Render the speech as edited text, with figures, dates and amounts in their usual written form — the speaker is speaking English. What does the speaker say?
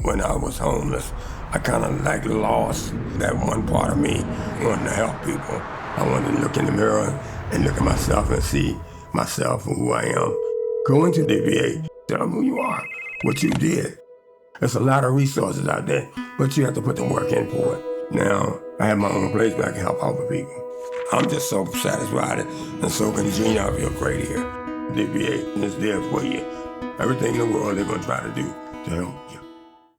When I was homeless, I kind of like lost that one part of me, wanting to help people. I wanted to look in the mirror and look at myself and see myself for who I am. Go into the VA, tell them who you are, what you did. There's a lot of resources out there, but you have to put the work in for it. Now, I have my own place where I can help other people. I'm just so satisfied and so congenial. I feel great here. The VA is there for you. Everything in the world they're going to try to do to help you.